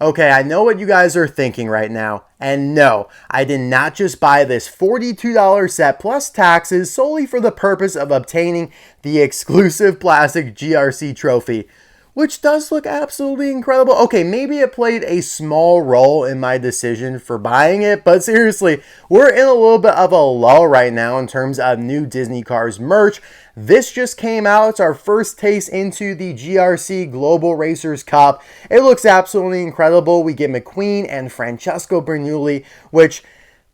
Okay, I know what you guys are thinking right now. And no, I did not just buy this $42 set plus taxes solely for the purpose of obtaining the exclusive plastic GRC trophy, which does look absolutely incredible. Okay, maybe it played a small role in my decision for buying it, but seriously, we're in a little bit of a lull right now in terms of new Disney Cars merch. This just came out. It's our first taste into the GRC Global Racers Cup. It looks absolutely incredible. We get McQueen and Francesco Bernoulli, which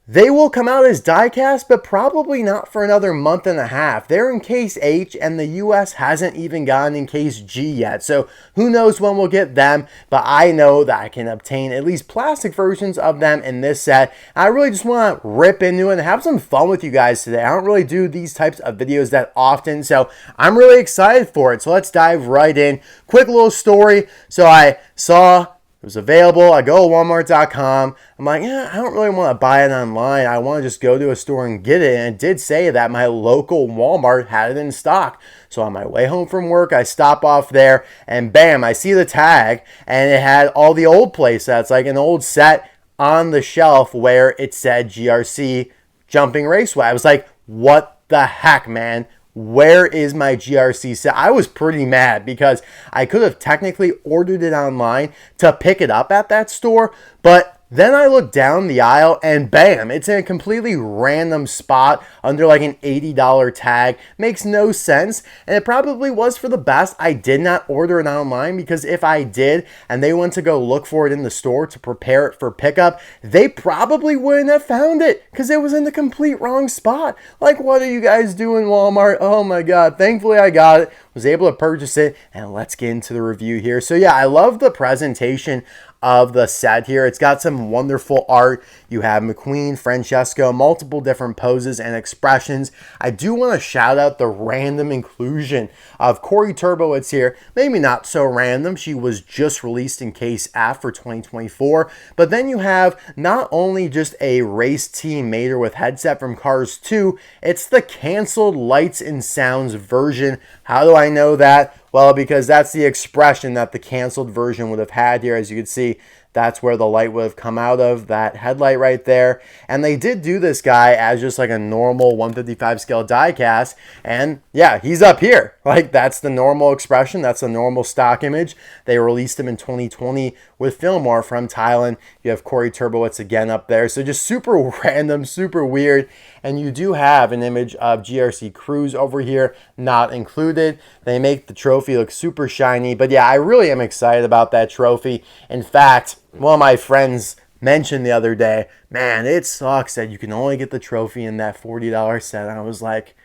they will come out as diecast, but probably not for another month and a half. They're in case H, and the US hasn't even gotten in case G yet. So who knows when we'll get them, but I know that I can obtain at least plastic versions of them in this set. I really just want to rip into it and have some fun with you guys today. I don't really do these types of videos that often, so I'm really excited for it. So let's dive right in. Quick little story. So I saw it was available. I go to Walmart.com. I'm like, yeah, I don't really want to buy it online. I want to just go to a store and get it. And it did say that my local Walmart had it in stock. So on my way home from work, I stop off there and bam, I see the tag and it had all the old play sets, like an old set on the shelf where it said GRC Jumping Raceway. I was like, what the heck, man? Where is my GRC set? I was pretty mad because I could have technically ordered it online to pick it up at that store, but then I looked down the aisle and bam, it's in a completely random spot under like an $80 tag. Makes no sense, and it probably was for the best I did not order it online, because if I did and they went to go look for it in the store to prepare it for pickup, they probably wouldn't have found it because it was in the complete wrong spot. Like, what are you guys doing, Walmart? Oh my God. Thankfully I got it, was able to purchase it, and let's get into the review here. So yeah, I love the presentation of the set here. It's got some wonderful art. You have McQueen, Francesco, multiple different poses and expressions. I do want to shout out the random inclusion of Corey Turbowitz here. Maybe not so random. She was just released in Case F for 2024. But then you have not only just a race team Mater with headset from Cars 2, it's the canceled lights and sounds version. How do I know that? Well, because that's the expression that the canceled version would have had here. As you can see, that's where the light would have come out of, that headlight right there. And they did do this guy as just like a normal 155 scale diecast. And yeah, he's up here. Like, that's the normal expression. That's the normal stock image. They released him in 2020 with Fillmore from Thailand. You have Corey Turbowitz again up there. So just super random, super weird. And you do have an image of GRC Cruise over here, not included. They make the trophy look super shiny. But yeah, I really am excited about that trophy. In fact, one of my friends mentioned the other day, man, it sucks that you can only get the trophy in that $40 set. And I was like,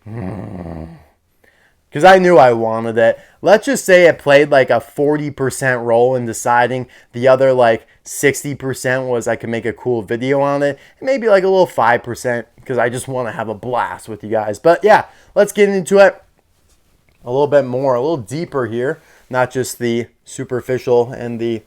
because I knew I wanted it. Let's just say it played like a 40% role in deciding. The other like 60% was I could make a cool video on it. And maybe like a little 5% because I just want to have a blast with you guys. But yeah, let's get into it a little bit more, a little deeper here. Not just the superficial and the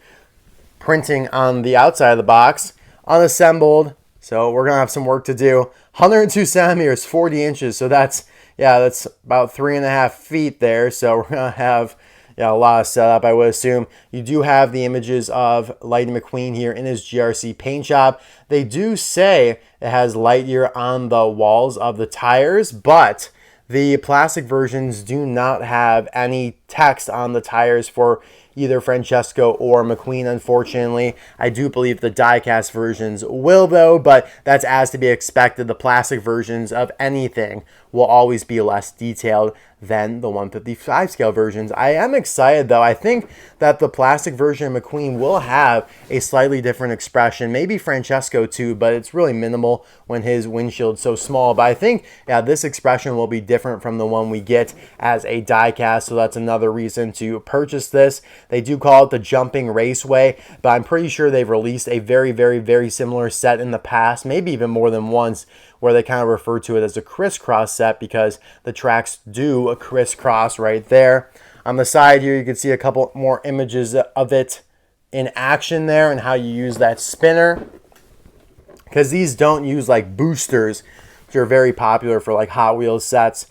printing on the outside of the box. Unassembled. So we're going to have some work to do. 102 centimeters, 40 inches. So that's about 3.5 feet there. So we're going to have a lot of setup, I would assume. You do have the images of Lightning McQueen here in his GRC paint shop. They do say it has Lightyear on the walls of the tires, but the plastic versions do not have any text on the tires for either Francesco or McQueen, unfortunately. I do believe the diecast versions will, though, but that's as to be expected. The plastic versions of anything will always be less detailed than the 155 scale versions. I am excited, though. I think that the plastic version of McQueen will have a slightly different expression. Maybe Francesco too, but it's really minimal when his windshield's so small. But I think, yeah, this expression will be different from the one we get as a diecast, so that's another reason to purchase this. They do call it the Jumping Raceway, but I'm pretty sure they've released a very, very, very similar set in the past, maybe even more than once, where they kind of refer to it as a crisscross set because the tracks do a crisscross right there. On the side here, you can see a couple more images of it in action there and how you use that spinner, because these don't use like boosters, which are very popular for like Hot Wheels sets.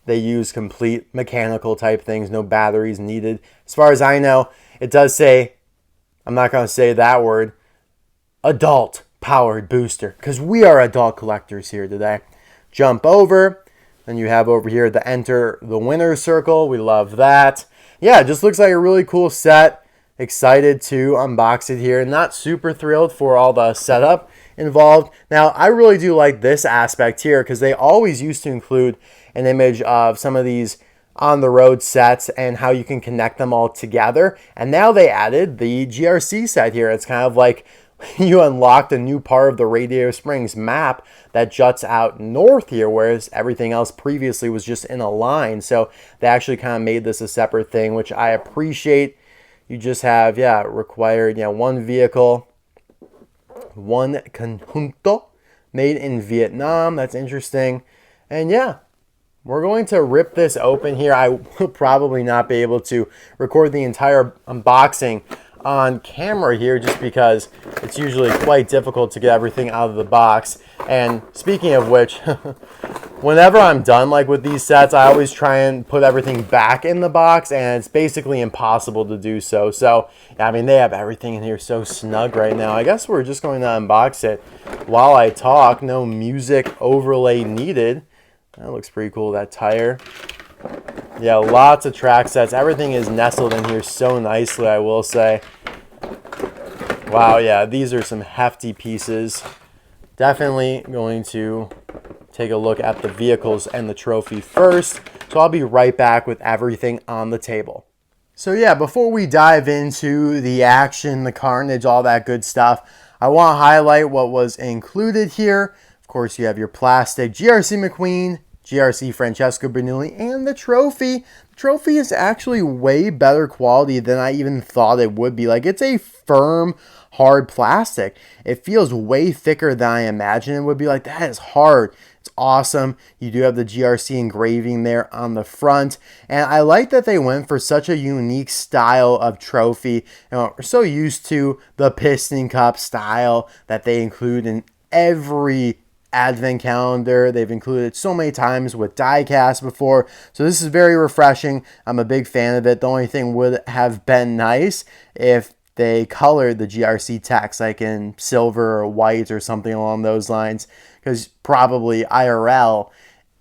They use complete mechanical type things, no batteries needed. As far as I know, it does say I'm not going to say that word, adult powered booster, because we are adult collectors here today. Jump over, and you have over here the enter the winner circle. We love that. Yeah, it just looks like a really cool set. Excited to unbox it here. Not super thrilled for all the setup involved. Now, I really do like this aspect here because they always used to include an image of some of these on the road sets and how you can connect them all together. And now they added the GRC set here. It's kind of like you unlocked a new part of the Radiator Springs map that juts out north here, whereas everything else previously was just in a line. So they actually kind of made this a separate thing, which I appreciate. You just have, yeah, required, one vehicle, one conjunto, made in Vietnam. That's interesting. And yeah, we're going to rip this open here. I will probably not be able to record the entire unboxing on camera here just because it's usually quite difficult to get everything out of the box. And speaking of which, whenever I'm done like with these sets, I always try and put everything back in the box, and it's basically impossible to do so. So, I mean, they have everything in here so snug right now. I guess we're just going to unbox it while I talk. No music overlay needed. That looks pretty cool, that tire. Yeah, lots of track sets. Everything is nestled in here so nicely, I will say. Wow, yeah, these are some hefty pieces. Definitely going to take a look at the vehicles and the trophy first. So I'll be right back with everything on the table. So yeah, before we dive into the action, the carnage, all that good stuff, I want to highlight what was included here. Of course, you have your plastic GRC McQueen, GRC Francesco Bernoulli, and the trophy. The trophy is actually way better quality than I even thought it would be. Like, it's a firm, hard plastic. It feels way thicker than I imagined it would be. Like, that is hard. It's awesome. You do have the GRC engraving there on the front. And I like that they went for such a unique style of trophy. We're so used to the Piston Cup style that they include in every advent calendar. They've included it so many times with diecast before. So this is very refreshing. I'm a big fan of it. The only thing would have been nice if they colored the GRC text like in silver or white or something along those lines, because probably IRL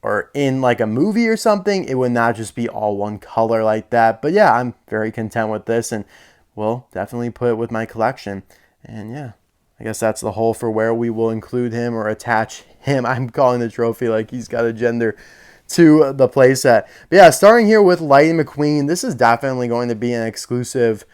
or in like a movie or something, it would not just be all one color like that. But yeah, I'm very content with this and will definitely put it with my collection. And yeah, I guess that's the hole for where we will include him or attach him. I'm calling the trophy like he's got a gender to the playset. But yeah, starting here with Lightning McQueen, this is definitely going to be an exclusive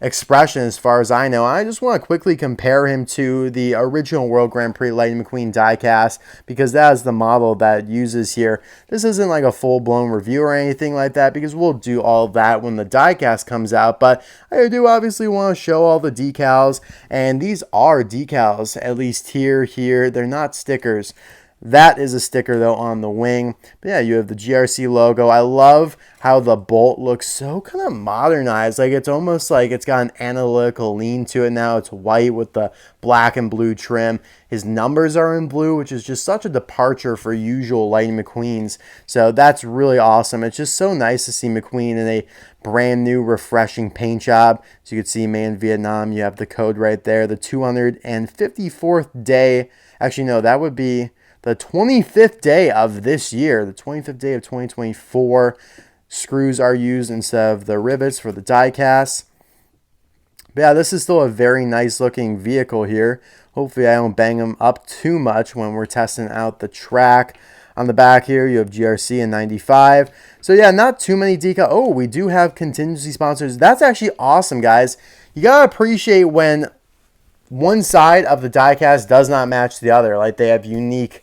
expression as far as I know. I just want to quickly compare him to the original World Grand Prix Lightning McQueen diecast because that is the model that it uses here. This isn't like a full-blown review or anything like that because we'll do all of that when the diecast comes out, but I do obviously want to show all the decals, and these are decals, at least here. They're not stickers. That is a sticker, though, on the wing. But yeah, you have the GRC logo. I love how the bolt looks so kind of modernized. Like, it's almost like it's got an analytical lean to it now. It's white with the black and blue trim. His numbers are in blue, which is just such a departure for usual Lightning McQueens. So that's really awesome. It's just so nice to see McQueen in a brand new, refreshing paint job. So you can see, man, Vietnam, you have the code right there. The 254th day. Actually, no, that would be the 25th day of this year, the 25th day of 2024. Screws are used instead of the rivets for the die cast. But yeah, this is still a very nice looking vehicle here. Hopefully I don't bang them up too much when we're testing out the track. On the back here, you have GRC in 95. So yeah, not too many decals. Oh, we do have contingency sponsors. That's actually awesome, guys. You gotta appreciate when one side of the diecast does not match the other. Like, they have unique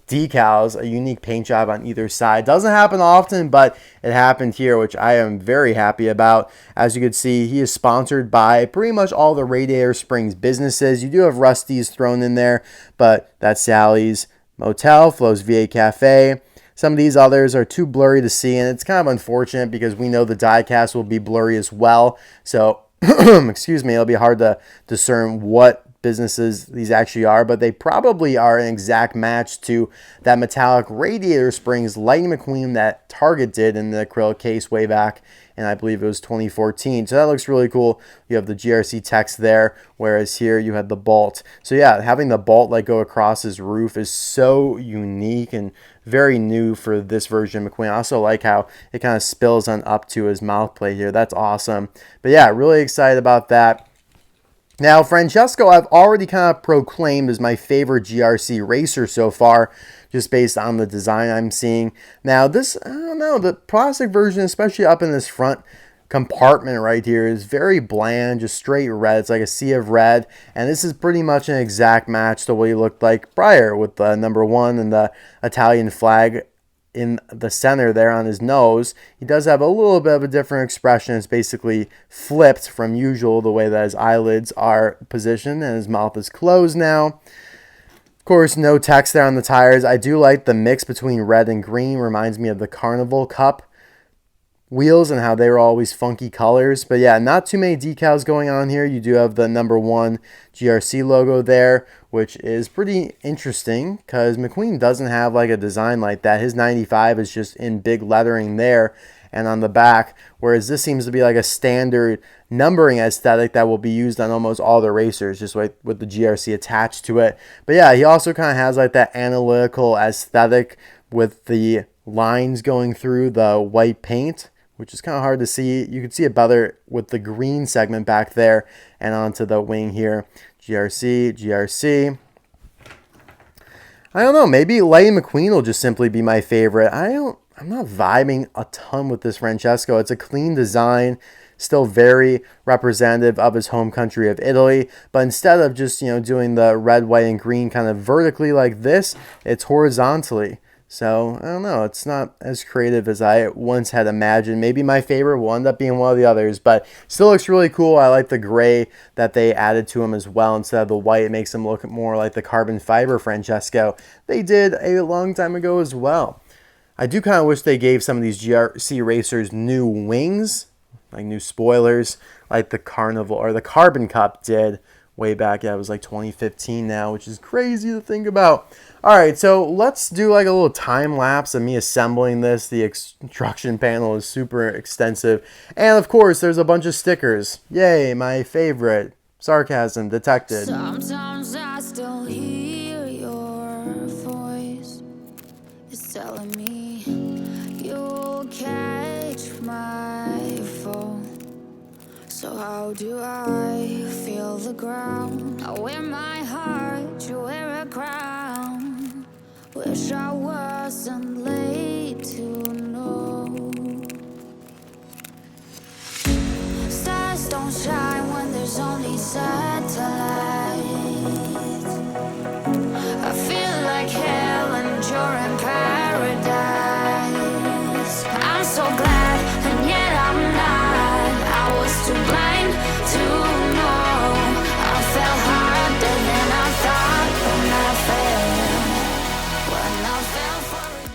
decals, a unique paint job on either side. Doesn't happen often, but it happened here, which I am very happy about. As you can see, he is sponsored by pretty much all the Radiator Springs businesses. You do have Rust-eze thrown in there, but that's Sally's Motel, Flo's VA Cafe. Some of these others are too blurry to see, and it's kind of unfortunate because we know the diecast will be blurry as well. So, excuse me, it'll be hard to discern what businesses these actually are, but they probably are an exact match to that metallic Radiator Springs Lightning McQueen that Target did in the acrylic case way back and I believe it was 2014. So that looks really cool. You have the GRC text there, whereas here you had the bolt. So yeah, having the bolt like go across his roof is so unique and very new for this version of McQueen. I also like how it kind of spills on up to his mouth plate here. That's awesome. But yeah, really excited about that. Now, Francesco, I've already kind of proclaimed as my favorite GRC racer so far, just based on the design I'm seeing. Now, this, I don't know, the plastic version, especially up in this front compartment right here, is very bland, just straight red. It's like a sea of red, and this is pretty much an exact match to what he looked like prior with the number 1 and the Italian flag in the center there on his nose. He does have a little bit of a different expression. It's basically flipped from usual, the way that his eyelids are positioned and his mouth is closed now. Of course, no text there on the tires. I do like the mix between red and green. Reminds me of the Carnival Cup wheels and how they were always funky colors. But yeah, not too many decals going on here. You do have the number 1 GRC logo there, which is pretty interesting because McQueen doesn't have like a design like that. His 95 is just in big lettering there and on the back, whereas this seems to be like a standard numbering aesthetic that will be used on almost all the racers, just like with the GRC attached to it. But yeah, he also kind of has like that analytical aesthetic with the lines going through the white paint, which is kind of hard to see. You can see it better with the green segment back there and onto the wing here. GRC, GRC. I don't know, maybe Lightning McQueen will just simply be my favorite. I'm not vibing a ton with this Francesco. It's a clean design, still very representative of his home country of Italy, but instead of just, doing the red, white, and green kind of vertically like this, it's horizontally. So, I don't know, it's not as creative as I once had imagined. Maybe my favorite will end up being one of the others, but still looks really cool. I like the gray that they added to him as well. Instead of the white, it makes him look more like the carbon fiber Francesco they did a long time ago as well. I do kind of wish they gave some of these GRC racers new wings, like new spoilers, like the Carnival or the Carbon Cup did way back. Yeah, it was like 2015 now, which is crazy to think about. All right, so let's do like a little time lapse of me assembling this. The instruction panel is super extensive. And of course, there's a bunch of stickers. Yay, my favorite. Sarcasm detected. Sometimes I still hear your voice. It's telling me you'll catch my fall. So how do I feel the ground? I wear my heart, you wear a crown. Wish I wasn't late to know. Stars don't shine when there's only satellites. I feel like hell and you're in paradise. I'm so glad and yet I'm not. I was too blind to know. I fell harder than I thought when I fell for it.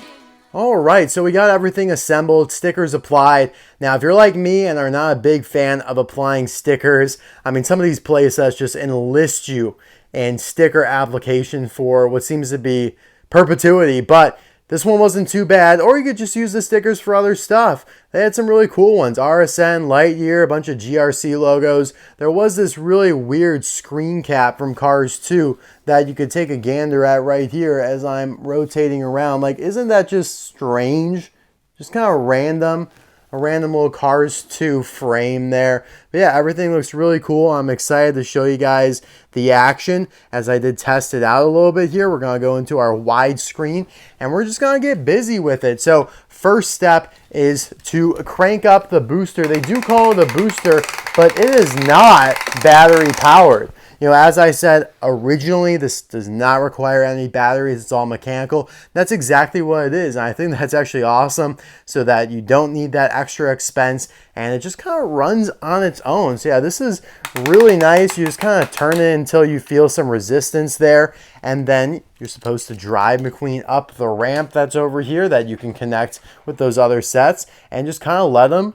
All right, so we got everything assembled, stickers applied. Now, if you're like me and are not a big fan of applying stickers, I mean, some of these playsets just enlist you in sticker application for what seems to be perpetuity, but this one wasn't too bad. Or you could just use the stickers for other stuff. They had some really cool ones. RSN, Lightyear, a bunch of GRC logos. There was this really weird screen cap from Cars 2 that you could take a gander at right here as I'm rotating around. Like, isn't that just strange? Just kind of random. A random little Cars 2 frame there. But yeah, everything looks really cool. I'm excited to show you guys the action as I did test it out a little bit here. We're going to go into our widescreen and we're just going to get busy with it. So first step is to crank up the booster. They do call it a booster, but it is not battery powered. You know, as I said, originally, this does not require any batteries. It's all mechanical. That's exactly what it is. And I think that's actually awesome so that you don't need that extra expense and it just kind of runs on its own. So yeah, this is really nice. You just kind of turn it until you feel some resistance there. And then you're supposed to drive McQueen up the ramp that's over here that you can connect with those other sets and just kind of let them,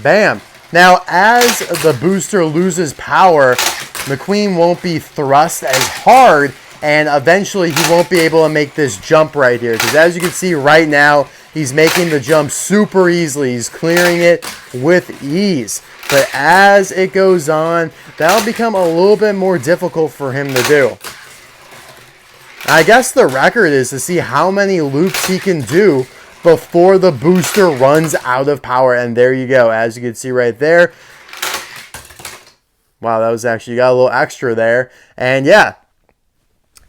bam. Now, as the booster loses power, McQueen won't be thrust as hard and eventually he won't be able to make this jump right here, because as you can see right now, he's making the jump super easily. He's clearing it with ease. But as it goes on, that'll become a little bit more difficult for him to do. I guess the record is to see how many loops he can do before the booster runs out of power. And there you go. As you can see right there. Wow, that was actually, you got a little extra there. And yeah,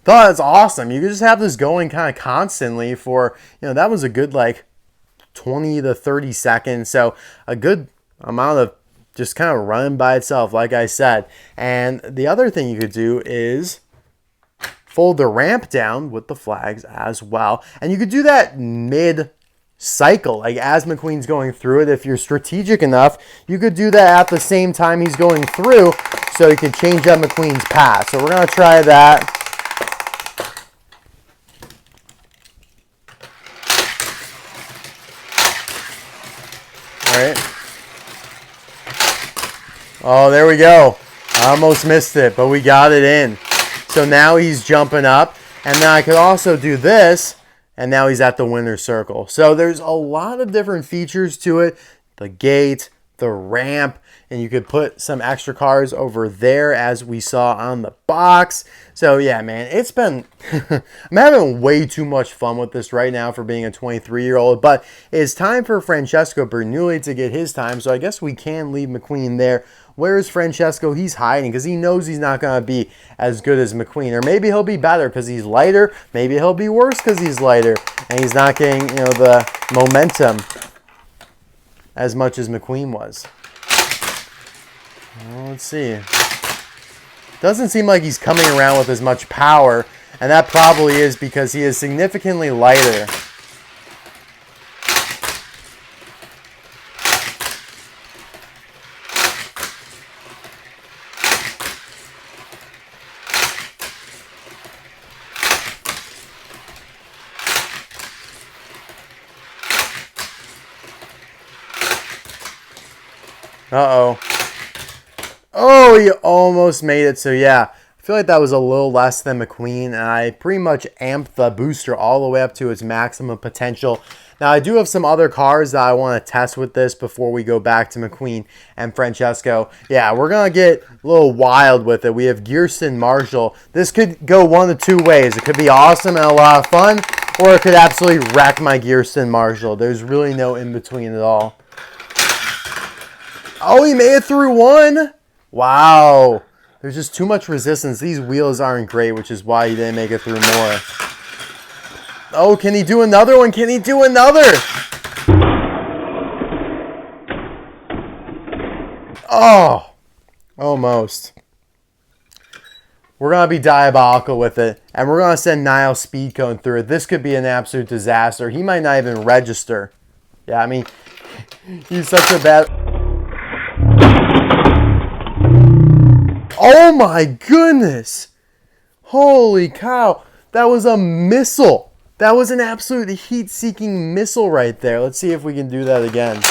thought that's awesome. You can just have this going kind of constantly for, that was a good like 20 to 30 seconds. So a good amount of just kind of running by itself, like I said. And the other thing you could do is fold the ramp down with the flags as well. And you could do that mid-cycle, like as McQueen's going through it. If you're strategic enough, you could do that at the same time he's going through, so you can change up McQueen's path. So we're going to try that. All right. Oh, there we go. I almost missed it, but we got it in. So now he's jumping up. And then I could also do this, and now he's at the winner's circle. So there's a lot of different features to it. The gate, the ramp, and you could put some extra cars over there as we saw on the box. So yeah, man, it's been, I'm having way too much fun with this right now for being a 23-year-old, but it's time for Francesco Bernoulli to get his time. So I guess we can leave McQueen there. Where's Francesco? He's hiding because he knows he's not going to be as good as McQueen. Or maybe he'll be better because he's lighter. Maybe he'll be worse because he's lighter and he's not getting, the momentum as much as McQueen was. Well, let's see. Doesn't seem like he's coming around with as much power, and that probably is because he is significantly lighter. Uh-oh. Oh, he almost made it. So, yeah, I feel like that was a little less than McQueen. And I pretty much amped the booster all the way up to its maximum potential. Now, I do have some other cars that I want to test with this before we go back to McQueen and Francesco. Yeah, we're going to get a little wild with it. We have Gearston Marshall. This could go one of two ways. It could be awesome and a lot of fun, or it could absolutely wreck my Gearston Marshall. There's really no in-between at all. Oh, he made it through one. Wow. There's just too much resistance. These wheels aren't great, which is why he didn't make it through more. Oh, can he do another one? Can he do another? Oh, almost. We're going to be diabolical with it, and we're going to send Niall Speedcone through it. This could be an absolute disaster. He might not even register. Yeah, I mean, he's such a bad... Oh my goodness! Holy cow! That was a missile! That was an absolute heat-seeking missile right there. Let's see if we can do that again.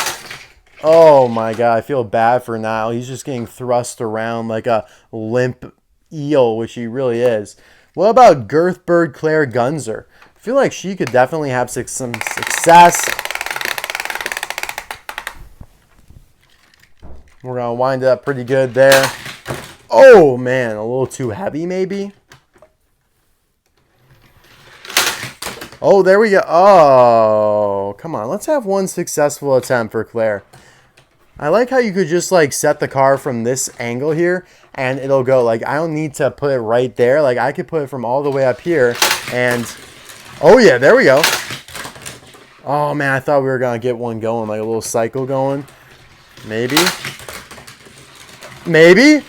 Oh my god, I feel bad for Niall. He's just getting thrust around like a limp eel, which he really is. What about Girthbird Claire Gunzer? I feel like she could definitely have some success. We're going to wind it up pretty good there. Oh, man, a little too heavy maybe. Oh, there we go. Oh, come on. Let's have one successful attempt for Claire. I like how you could just, like, set the car from this angle here, and it'll go. Like, I don't need to put it right there. Like, I could put it from all the way up here, and... Oh, yeah, there we go. Oh, man, I thought we were going to get one going, like a little cycle going. Maybe. Maybe?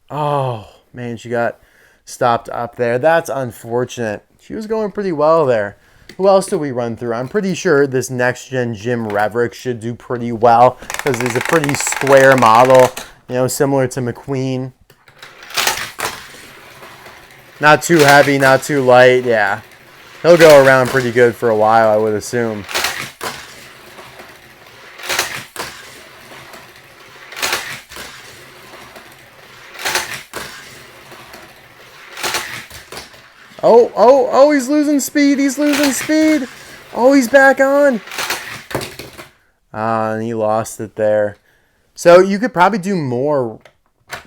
Oh, man, she got stopped up there. That's unfortunate. She was going pretty well there. Who else did we run through? I'm pretty sure this next-gen Jim Reverick should do pretty well because he's a pretty square model, you know, similar to McQueen. Not too heavy, not too light, yeah. He'll go around pretty good for a while, I would assume. Oh, he's losing speed. He's losing speed. Oh, he's back on. And he lost it there. So you could probably do more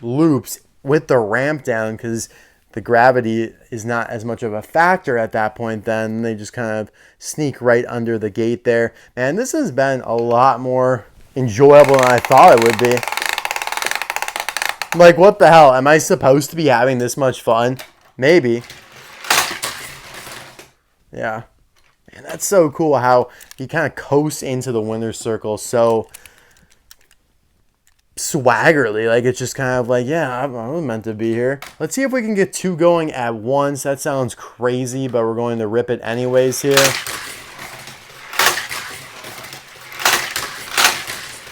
loops with the ramp down because the gravity is not as much of a factor at that point. Then they just kind of sneak right under the gate there. Man, this has been a lot more enjoyable than I thought it would be. Like, what the hell? Am I supposed to be having this much fun? Maybe. Yeah. Man, that's so cool how you kind of coast into the winner's circle so swaggerly. Like, it's just kind of like, yeah, I was meant to be here. Let's see if we can get 2 going at once. That sounds crazy, but we're going to rip it anyways here.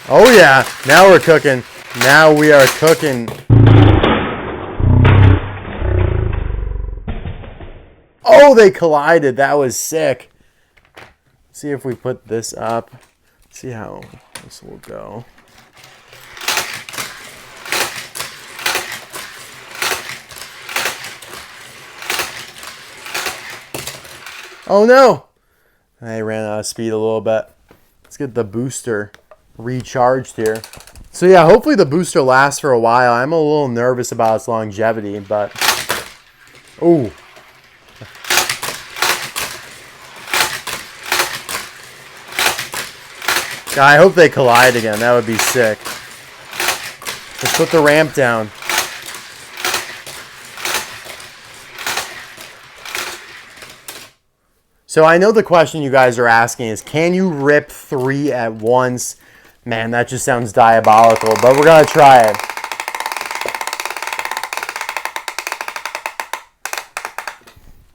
Oh, yeah. Now we're cooking. Now we are cooking. Oh, they collided. That was sick. See if we put this up. See how this will go. Oh no! I ran out of speed a little bit. Let's get the booster recharged here. So yeah, hopefully the booster lasts for a while. I'm a little nervous about its longevity, but... Ooh. I hope they collide again. That would be sick. Let's put the ramp down. So I know the question you guys are asking is, can you rip 3 at once? Man, that just sounds diabolical, but we're going to try it.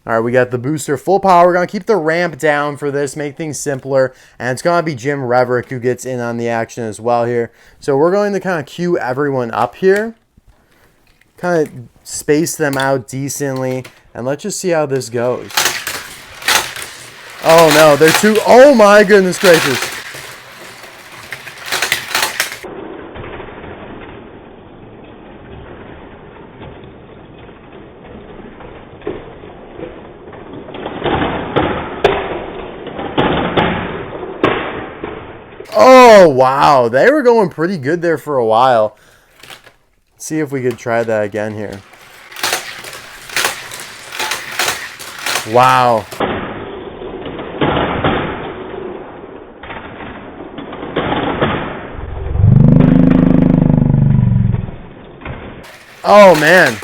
All right, we got the booster full power. We're going to keep the ramp down for this, make things simpler. And it's going to be Jim Reverick who gets in on the action as well here. So we're going to kind of queue everyone up here. Kind of space them out decently. And let's just see how this goes. Oh, no, they're too... Oh, my goodness gracious. Oh, wow. They were going pretty good there for a while. Let's see if we could try that again here. Wow. Oh, man.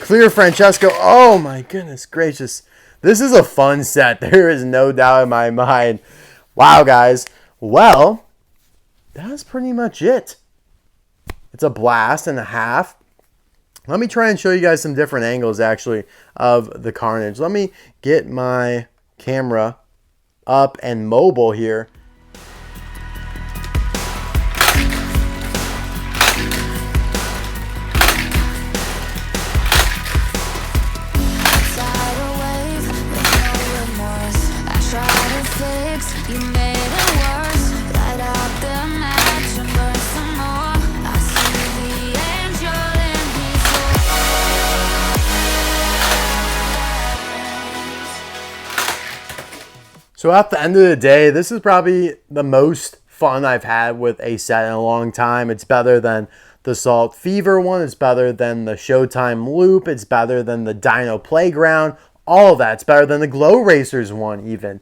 Clear Francesco. Oh, my goodness gracious. This is a fun set. There is no doubt in my mind. Wow, guys. Well, that's pretty much it. It's a blast and a half. Let me try and show you guys some different angles, actually, of the carnage. Let me get my camera up and mobile here. So at the end of the day, this is probably the most fun I've had with a set in a long time. It's better than the Salt Fever one. It's better than the Showtime Loop. It's better than the Dino Playground. All of that. It's better than the Glow Racers one even.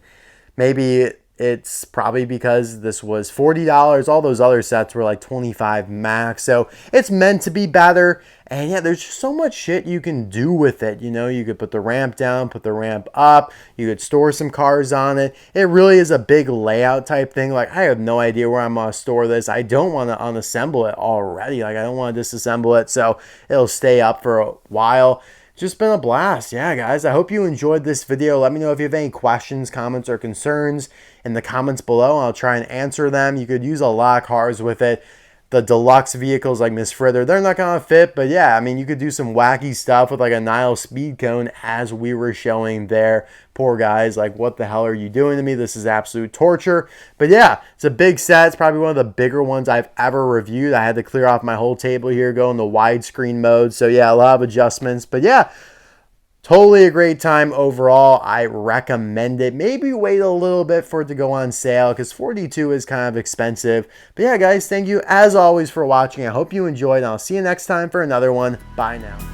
Maybe it's probably because this was $40. All those other sets were like $25 max. So it's meant to be better. And yeah, there's just so much shit you can do with it. You know, you could put the ramp down, put the ramp up. You could store some cars on it. It really is a big layout type thing. Like, I have no idea where I'm going to store this. I don't want to unassemble it already. Like, I don't want to disassemble it. So it'll stay up for a while. Just been a blast. Yeah, guys, I hope you enjoyed this video. Let me know if you have any questions, comments, or concerns in the comments below. I'll try and answer them. You could use a lot of cars with it. The deluxe vehicles like Miss Fritter, they're not going to fit. But yeah, I mean, you could do some wacky stuff with like a Nile speed cone as we were showing there. Poor guys, like, what the hell are you doing to me? This is absolute torture. But yeah, it's a big set. It's probably one of the bigger ones I've ever reviewed. I had to clear off my whole table here, go into widescreen mode. So yeah, a lot of adjustments. But yeah, Totally a great time overall. I recommend it. Maybe wait a little bit for it to go on sale because 42 is kind of expensive. But yeah, guys, thank you as always for watching. I hope you enjoyed. I'll see you next time for another one. Bye now.